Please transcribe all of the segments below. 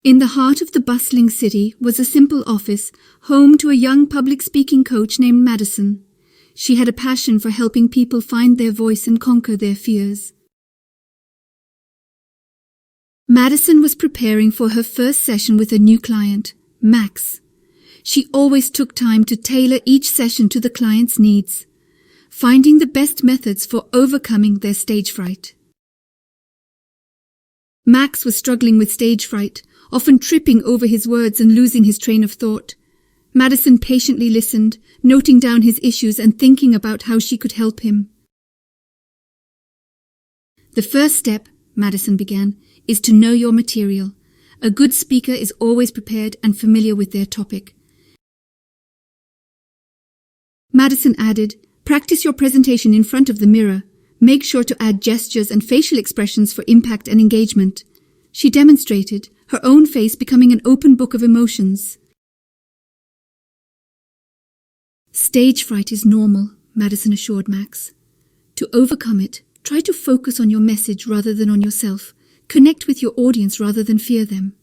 In the heart of the bustling city was a simple office, home to a young public speaking coach named Madison. She had a passion for helping people find their voice and conquer their fears. Madison was preparing for her first session with a new client, Max. She always took time to tailor each session to the client's needs, finding the best methods for overcoming their stage fright. Max was struggling with stage fright, often tripping over his words and losing his train of thought. Madison patiently listened, noting down his issues and thinking about how she could help him. "The first step," Madison began, "is to know your material. A good speaker is always prepared and familiar with their topic." Madison added, "Practice your presentation in front of the mirror. Make sure to add gestures and facial expressions for impact and engagement." She demonstrated, her own face becoming an open book of emotions. "Stage fright is normal," Madison assured Max. "To overcome it, try to focus on your message rather than on yourself. Connect with your audience rather than fear them.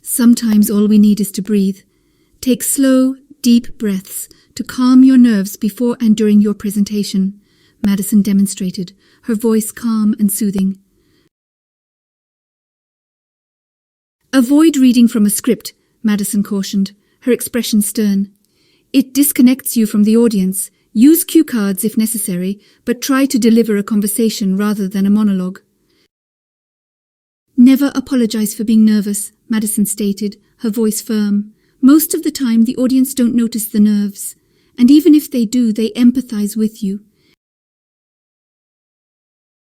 Sometimes all we need is to breathe. Take slow, deep breaths to calm your nerves before and during your presentation," Madison demonstrated, her voice calm and soothing. "Avoid reading from a script," Madison cautioned, her expression stern. "It disconnects you from the audience. Use cue cards if necessary, but try to deliver a conversation rather than a monologue." "Never apologize for being nervous," Madison stated, her voice firm. "Most of the time the audience don't notice the nerves, and even if they do, they empathize with you."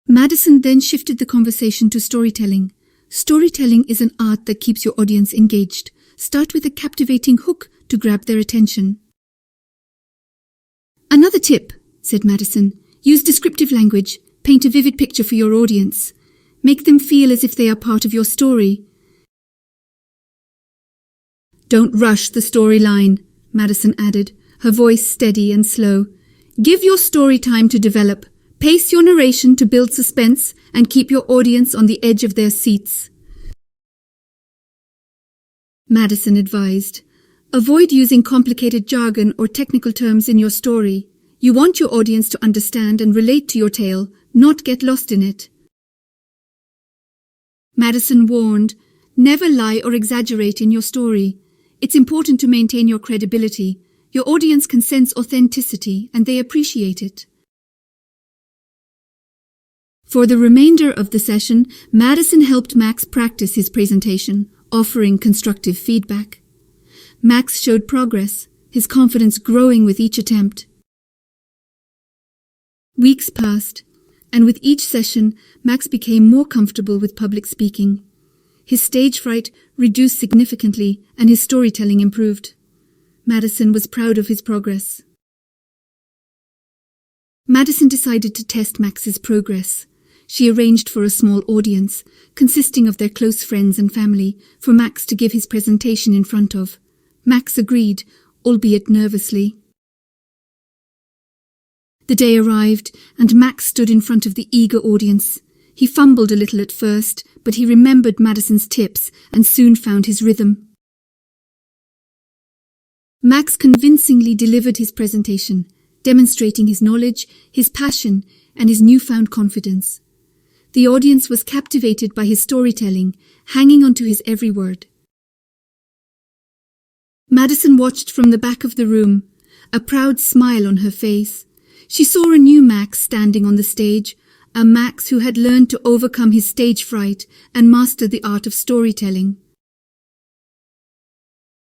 Madison then shifted the conversation to storytelling. Storytelling is an art that keeps your audience engaged. Start with a captivating hook to grab their attention. "Another tip," said Madison, "use descriptive language. Paint a vivid picture for your audience. Make them feel as if they are part of your story." "Don't rush the storyline," Madison added, her voice steady and slow. "Give your story time to develop. Pace your narration to build suspense and keep your audience on the edge of their seats." Madison advised, "Avoid using complicated jargon or technical terms in your story. You want your audience to understand and relate to your tale, not get lost in it." Madison warned, "Never lie or exaggerate in your story. It's important to maintain your credibility. Your audience can sense authenticity and they appreciate it." For the remainder of the session, Madison helped Max practice his presentation, offering constructive feedback. Max showed progress, his confidence growing with each attempt. Weeks passed, and with each session, Max became more comfortable with public speaking. His stage fright reduced significantly, and his storytelling improved. Madison was proud of his progress. Madison decided to test Max's progress. She arranged for a small audience, consisting of their close friends and family, for Max to give his presentation in front of. Max agreed, albeit nervously. The day arrived, and Max stood in front of the eager audience. He fumbled a little at first, but he remembered Madison's tips and soon found his rhythm. Max convincingly delivered his presentation, demonstrating his knowledge, his passion, and his newfound confidence. The audience was captivated by his storytelling, hanging onto his every word. Madison watched from the back of the room, a proud smile on her face. She saw a new Max standing on the stage, a Max who had learned to overcome his stage fright and master the art of storytelling.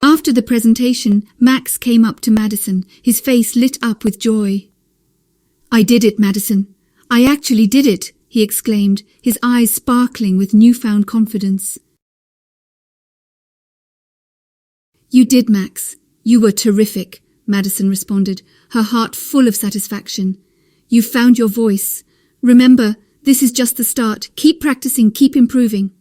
After the presentation, Max came up to Madison, his face lit up with joy. "I did it, Madison. I actually did it," he exclaimed, his eyes sparkling with newfound confidence. "You did, Max. You were terrific," Madison responded, her heart full of satisfaction. "You found your voice. Remember, this is just the start. Keep practicing, keep improving."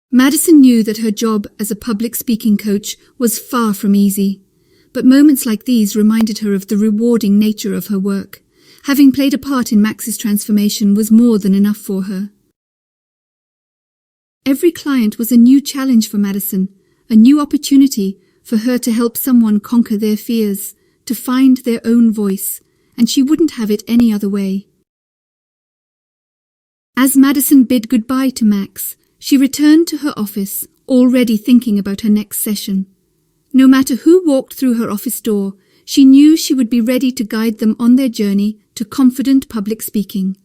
Madison knew that her job as a public speaking coach was far from easy, but moments like these reminded her of the rewarding nature of her work. Having played a part in Max's transformation was more than enough for her. Every client was a new challenge for Madison, a new opportunity for her to help someone conquer their fears, to find their own voice, and she wouldn't have it any other way. As Madison bid goodbye to Max, she returned to her office, already thinking about her next session. No matter who walked through her office door, she knew she would be ready to guide them on their journey to confident public speaking.